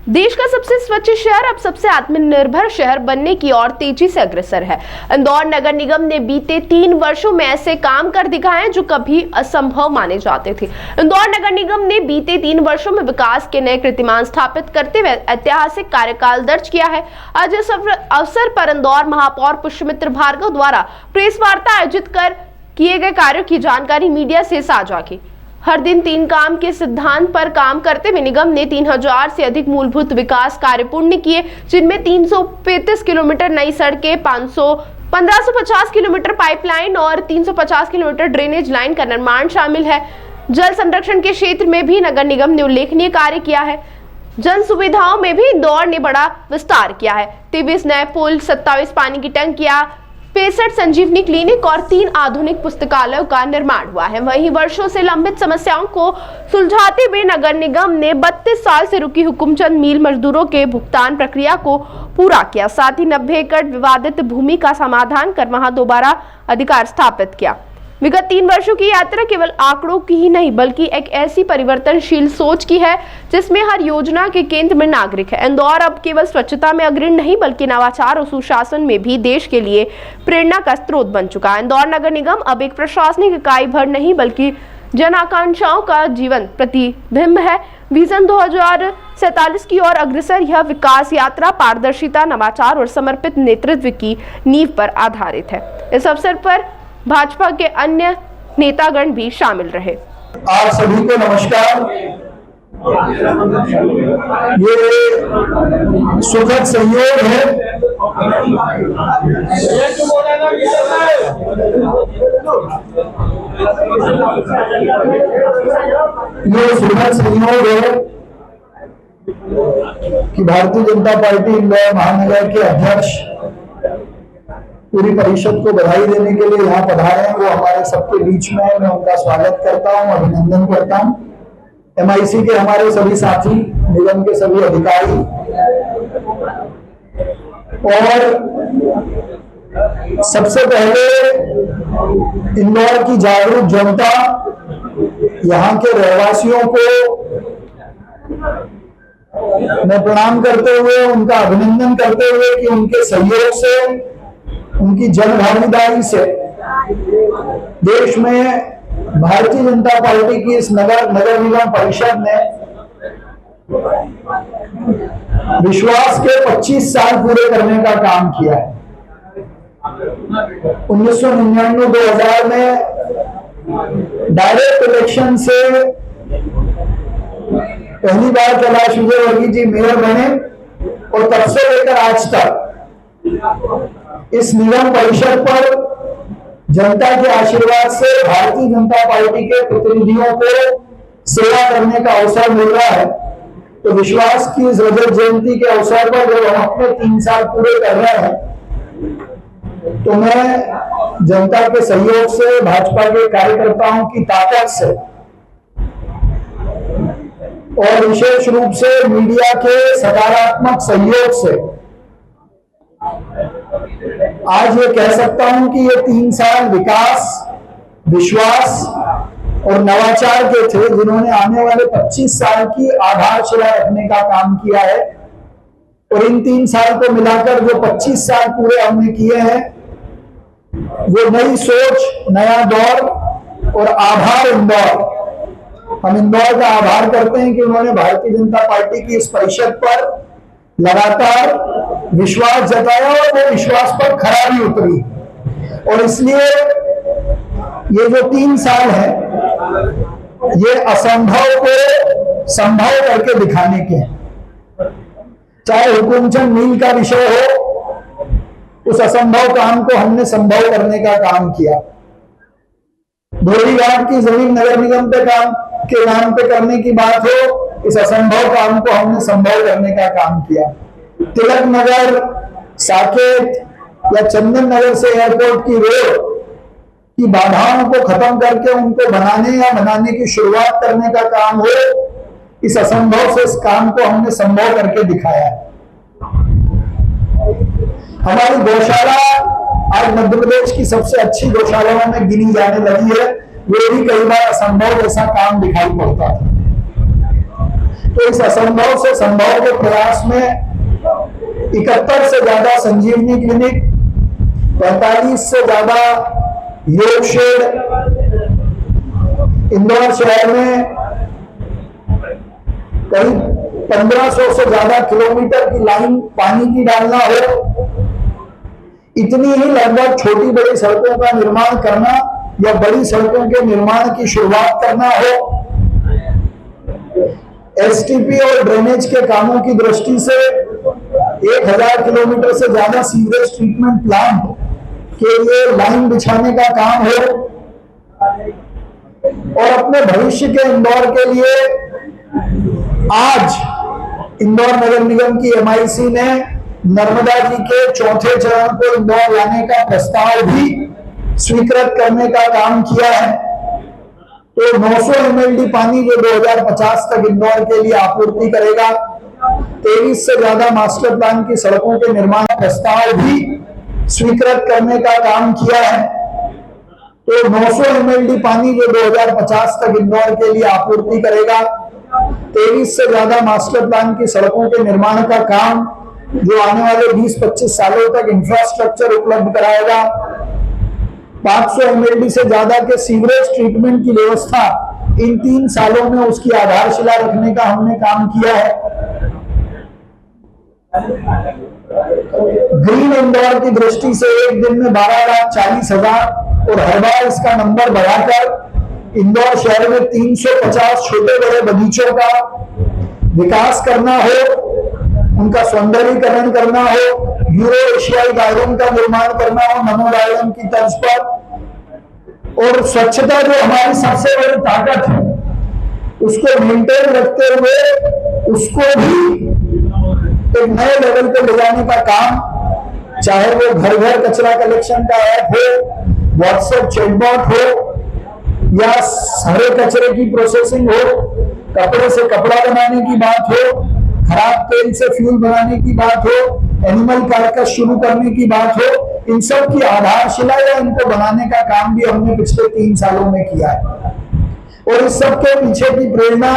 देश का सबसे स्वच्छ शहर अब सबसे आत्मनिर्भर शहर बनने की ओर तेजी से अग्रसर है। इंदौर नगर निगम ने बीते 3 वर्षों में ऐसे काम कर दिखाए जो कभी असंभव माने जाते थे। इंदौर नगर निगम ने बीते 3 वर्षों में विकास के नए कीर्तिमान स्थापित करते हुए ऐतिहासिक कार्यकाल दर्ज किया है। आज इस अवसर पर इंदौर महापौर पुष्यमित्र भार्गव द्वारा प्रेस वार्ता आयोजित कर किए गए कार्यों की जानकारी मीडिया से साझा की। हर दिन 3 काम के सिद्धांत पर काम करते हुए निगम ने 3000 से अधिक मूलभूत विकास कार्य पूर्ण किए, जिनमें 335 किलोमीटर नई सड़कें, 1550 किलोमीटर पाइपलाइन और 350 किलोमीटर ड्रेनेज लाइन का निर्माण शामिल है। जल संरक्षण के क्षेत्र में भी नगर निगम ने उल्लेखनीय कार्य किया है। जन सुविधाओं में भी इंदौर ने बड़ा विस्तार किया है। 23 नए पुल, 27 पानी की टंकियां, 65 संजीवनी क्लिनिक और 3 आधुनिक पुस्तकालयों का निर्माण हुआ है। वहीं वर्षों से लंबित समस्याओं को सुलझाते हुए नगर निगम ने 32 साल से रुकी हुकुमचंद मील मजदूरों के भुगतान प्रक्रिया को पूरा किया। साथ ही 90 एकड़ विवादित भूमि का समाधान कर वहां दोबारा अधिकार स्थापित किया। विगत 3 वर्षों की यात्रा केवल आंकड़ों की ही नहीं बल्कि एक ऐसी परिवर्तनशील सोच की है जिसमें हर योजना के केंद्र में नागरिक है। इंदौर अब केवल स्वच्छता में अग्रणी नहीं बल्कि नवाचार और सुशासन में भी देश के लिए प्रेरणा का स्रोत बन चुका है। इंदौर नगर निगम अब एक प्रशासनिक इकाई भर नहीं बल्कि जन आकांक्षाओं का जीवन प्रतिबिंब है। विजन 2047 की ओर अग्रसर यह विकास यात्रा पारदर्शिता, नवाचार और समर्पित नेतृत्व की नींव पर आधारित है। इस अवसर पर भाजपा के अन्य नेतागण भी शामिल रहे। आप सभी को नमस्कार। ये सुखद संयोग है कि भारतीय जनता पार्टी इंदौर महानगर के अध्यक्ष पूरी परिषद को बधाई देने के लिए यहाँ पधारे हैं। वो हमारे सबके बीच में है। मैं उनका स्वागत करता हूँ, अभिनंदन करता हूँ। MIC के हमारे सभी साथी, निगम के सभी अधिकारी और सबसे पहले इंदौर की जागरूक जनता, यहाँ के रहवासियों को मैं प्रणाम करते हुए, उनका अभिनंदन करते हुए कि उनके सहयोग से, उनकी जन भागीदारी से देश में भारतीय जनता पार्टी की इस नगर निगम परिषद ने विश्वास के 25 साल पूरे करने का काम किया है। 1999-2000 में डायरेक्ट इलेक्शन से पहली बार कैलाश विजयवर्गीय जी मेयर बने और तब से लेकर आज तक इस निगम परिषद पर जनता के आशीर्वाद से भारतीय जनता पार्टी के प्रतिनिधियों को सेवा करने का अवसर मिल रहा है। तो विश्वास की इस रजत जयंती के अवसर पर जब हम अपने 3 साल पूरे कर रहे हैं, तो मैं जनता के सहयोग से, भाजपा के कार्यकर्ताओं की ताकत से और विशेष रूप से मीडिया के सकारात्मक सहयोग से आज ये कह सकता हूं कि ये 3 साल विकास, विश्वास और नवाचार के थे, जिन्होंने आने वाले 25 साल की आधारशिला रखने का काम किया है। और इन 3 साल को मिलाकर जो 25 साल पूरे हमने किए हैं, वो नई सोच, नया दौर और आभार इंदौर। हम इंदौर का आभार करते हैं कि उन्होंने भारतीय जनता पार्टी की इस परिषद पर लगातार विश्वास जताया और वो विश्वास पर खरा भी उतरी। और इसलिए ये जो 3 साल है, ये असंभव को संभव करके दिखाने के हैं। चाहे हुकुमचंद मील का विषय हो, उस असंभव काम को हमने संभव करने का काम किया। धोरीघाट की जमीन नगर निगम पे काम के नाम पे करने की बात हो, इस असंभव काम को हमने संभव करने का काम किया। तिलक नगर, साकेत या चंदन नगर से एयरपोर्ट की रोड की बाधाओं को खत्म करके उनको बनाने की शुरुआत करने का काम हो, इस असंभव से इस काम को हमने संभव करके दिखाया है। हमारी गौशाला आज मध्य प्रदेश की सबसे अच्छी गौशालाओं में गिनी जाने लगी है। ये भी कई बार असंभव जैसा काम दिखाई पड़ता था। तो इस असंभव से संभव के प्रयास में 71 से ज्यादा संजीवनी क्लिनिक, 45 से ज्यादा योग शेड, इंदौर शहर में करीब 1500 से ज्यादा किलोमीटर की लाइन पानी की डालना हो, इतनी ही लगभग छोटी बड़ी सड़कों का निर्माण करना या बड़ी सड़कों के निर्माण की शुरुआत करना हो, एसटीपी और ड्रेनेज के कामों की दृष्टि से 1000 किलोमीटर से ज्यादा सीवरेज ट्रीटमेंट प्लांट के लिए लाइन बिछाने का काम हो, और अपने भविष्य के इंदौर के लिए आज इंदौर नगर निगम की एमआईसी ने नर्मदा जी के चौथे चरण को इंदौर लाने का प्रस्ताव भी स्वीकृत करने का काम किया है। तो 900 MLD पानी जो 2050 तक इंदौर के लिए आपूर्ति करेगा, 23 से ज्यादा मास्टर प्लान की सड़कों के निर्माण प्रस्ताव भी स्वीकृत करने का काम किया है। तो 900 MLD पानी जो 2050 तक इंदौर के लिए आपूर्ति करेगा, 23 से ज्यादा मास्टर प्लान की सड़कों के निर्माण का काम जो आने वाले 20-25 सालों तक इंफ्रास्ट्रक्चर उपलब्ध कराएगा, 500 MLD से ज्यादा के सीवरेज ट्रीटमेंट की व्यवस्था इन 3 सालों में उसकी आधारशिला रखने का हमने काम किया है। ग्रीन इंदौर की दृष्टि से एक दिन में 12,40,000 और हर बार इसका नंबर बढ़ाकर इंदौर शहर में 350 छोटे बड़े बगीचों का विकास करना हो, उनका सौंदर्यीकरण करना हो, यूरो एशियाई गार्डन का निर्माण करना हो नमो गार्डन की तर्ज पर, और स्वच्छता जो हमारी सबसे बड़ी ताकत है उसको मेंटेन रखते हुए उसको भी एक नए लेवल पे ले जाने का काम, चाहे वो घर घर कचरा कलेक्शन का ऐप हो, व्हाट्सएप चैटबॉट हो, या सारे कचरे की प्रोसेसिंग हो, कपड़े से कपड़ा बनाने की बात हो, खराब तेल से फ्यूल बनाने की बात हो, एनिमल कार्कस शुरू करने की बात हो, इन सब की आधारशिला या इनको बनाने का काम भी हमने पिछले 3 सालों में किया है। और इस सब के पीछे की प्रेरणा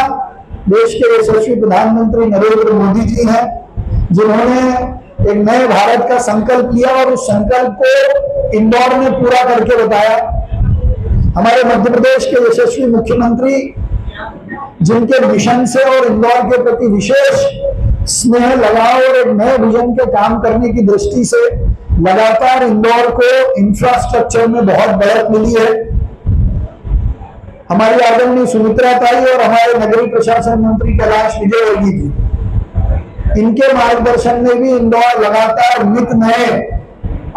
देश के यशस्वी प्रधानमंत्री नरेंद्र मोदी जी हैं, जिन्होंने एक नए भारत का संकल्प लिया और उस संकल्प को इंदौर ने पूरा करके बताया। हमारे मध्य प्रदेश के यशस्वी मुख्यमंत्री, जिनके मिशन से और इंदौर के प्रति विशेष स्नेह लगाव और एक नए विजन के काम करने की दृष्टि से लगातार इंदौर को इंफ्रास्ट्रक्चर में बहुत बढ़त मिली है। हमारी आदरणीय सुमित्रा ताई और हमारे नगरीय प्रशासन मंत्री कैलाश विजयवर्गीय जी, इनके मार्गदर्शन में भी इंदौर लगातार नित नए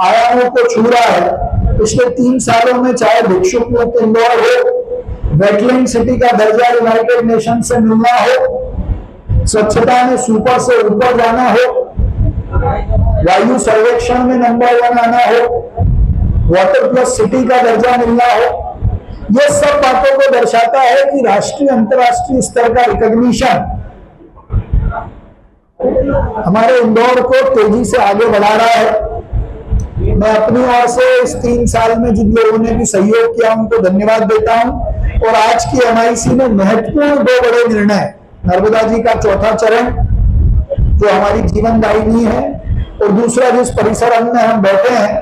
आयामों को छू रहा है। पिछले 3 सालों में चाहे भिक्षुक मुक्त इंदौर हो, वेटलैंड सिटी का दर्जा यूनाइटेड नेशन से मिलना हो, स्वच्छता में सुपर से ऊपर जाना हो, वायु सर्वेक्षण में नंबर 1 आना हो, वाटर प्लस सिटी का दर्जा मिलना हो, ये सब बातों को दर्शाता है कि राष्ट्रीय अंतर्राष्ट्रीय स्तर का रिकॉग्निशन हमारे इंदौर को तेजी से आगे बढ़ा रहा है। मैं अपनी ओर से इस 3 साल में जिन लोगों ने भी सहयोग किया उनको धन्यवाद देता हूं। और आज की एमआईसी में महत्वपूर्ण 2 बड़े निर्णय, नर्मदा जी का चौथा चरण जो हमारी जीवनदायिनी है, और दूसरा जिस परिसर में हम बैठे हैं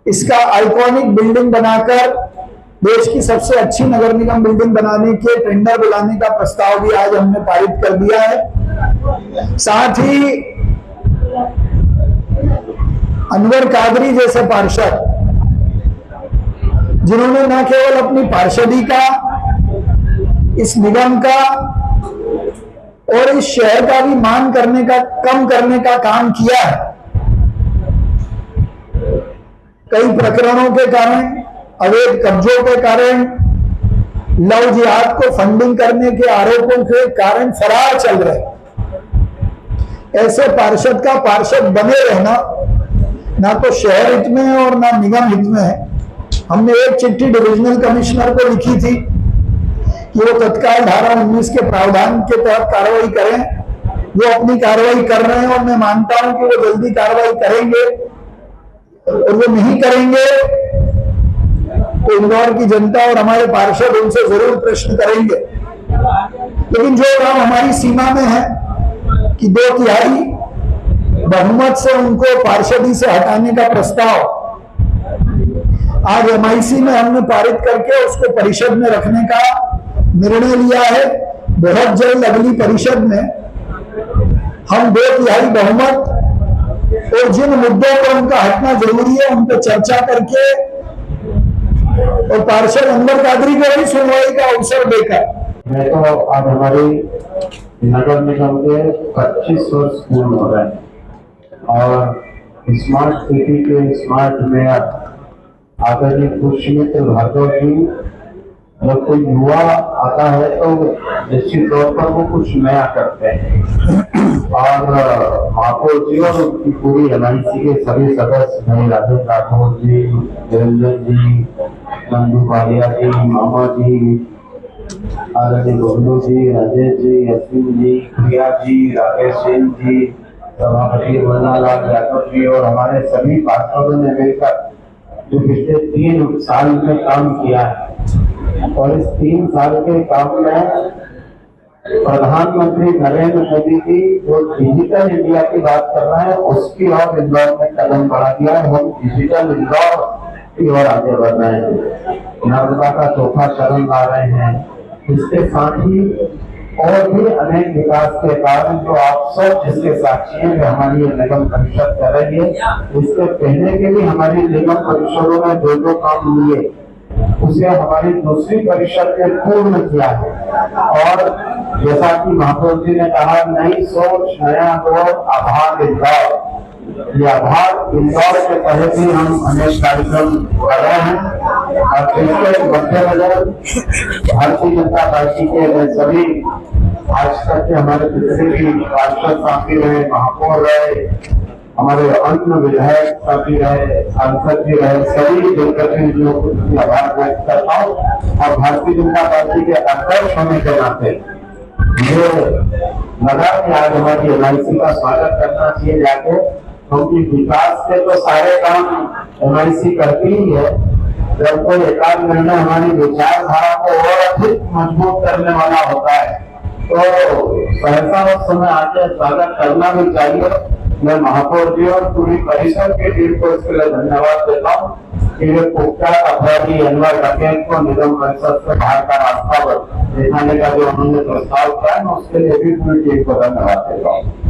इसका आइकॉनिक बिल्डिंग बनाकर देश की सबसे अच्छी नगर निगम बिल्डिंग बनाने के टेंडर बुलाने का प्रस्ताव भी आज हमने पारित कर दिया है। साथ ही अनवर कादरी जैसे पार्षद, जिन्होंने न केवल अपनी पार्षदी का, इस निगम का और इस शहर का भी मान करने का, कम करने का काम किया है। कई प्रकरणों के कारण, अवैध कब्जों के कारण, लव जिहाद को फंडिंग करने के आरोपों के कारण फरार चल रहे। ऐसे पार्षद का पार्षद बने रहना ना तो शहर हित में और ना निगम हित में है। हमने एक चिट्ठी डिविजनल कमिश्नर को लिखी थी कि वो तत्काल धारा 19 के प्रावधान के तहत कार्रवाई करें। वो अपनी कार्रवाई कर रहे हैं और मैं मानता हूं कि वो जल्दी कार्रवाई करेंगे, और वो नहीं करेंगे तो इंदौर की जनता और हमारे पार्षद उनसे जरूर प्रश्न करेंगे। लेकिन जो काम हमारी सीमा में है कि 2/3 बहुमत से उनको पार्षदी से हटाने का प्रस्ताव आज एमआईसी में हमने पारित करके उसको परिषद में रखने का निर्णय लिया है। बहुत जल्द अगली परिषद में हम 2/3 बहुमत और जिन मुद्दों पर उनका हटना जरूरी है उन पर चर्चा करके और पार्षद अनवर कादरी को भी सुनवाई का अवसर देकर मैं तो आज हमारी नगर निगम के 25 वर्ष पूर्ण हो रहे हैं और स्मार्ट सिटी के स्मार्ट मेयर आदरणीय पुष्यमित्र भार्गव जी, जब कोई युवा आता है तो निश्चित तौर पर वो कुछ नया करते हैं और महापौर जी और उनकी पूरी एमआईसी के सभी सदस्य भाई राजेश राठौर जी, निरंजन जी, नंदू कालिया जी, मामा जी, आदरणीय गोविंदो जी, राजेश जी, अश्विन जी, प्रिया जी, राकेश सिंह जी, सभापति वरनालाल यादव जी और हमारे सभी पार्षदों ने मिलकर जो पिछले 3 साल में काम किया है और इस 3 साल के काम में प्रधानमंत्री नरेंद्र मोदी जी जो डिजिटल इंडिया की बात कर रहे हैं उसकी ओर इंदौर में कदम बढ़ा दिया है। हम डिजिटल इंदौर की ओर आगे बढ़ रहे हैं, नर्मदा का चौथा चरण ला रहे हैं। इसके साथ ही और भी अनेक विकास के कार्य जो आप सब जिसके साक्षी हैं वे हमारी निगम परिषद कर रही है। इसके पहले के भी हमारी निगम परिषदों में जो काम लिए उसे हमारी दूसरी परिषद ने पूर्ण किया है और जैसा कि महापौर जी ने कहा, नई सोच नया दौर आभार इंदौर, ये आभार इंदौर के तहत ही हम अनेक कार्यक्रम कर रहे हैं और इसके मद्देनजर भारतीय जनता पार्टी के सभी आज तक के हमारे जितने भी पार्षद साथी रहे, महापौर रहे, हमारे अन्य विधायक साथी रहे, सांसद भी रहे, सभी जनप्रतिनिधियों को आभार व्यक्त करता हूँ और भारतीय जनता पार्टी के अध्यक्ष होने के नाते मुझे लगा कि आज हमारी एमआईसी का स्वागत करना चाहिए जाके, क्योंकि विकास के तो सारे काम एमआईसी करती ही है। जब कोई एकाध निर्णय हमारी विचारधारा को और अधिक मजबूत करने वाला होता है तो सहसा उस समय आके स्वागत करना भी चाहिए। मैं महापौर जी और पूरी परिषद की टीम को इसके लिए धन्यवाद देता हूँ कि वे कुख्यात अपराधी अनवर डकैत को निगम परिषद से बाहर का रास्ता दिखाने का जो उन्होंने प्रस्ताव किया है, उसके लिए भी पूरी टीम को धन्यवाद देता हूँ।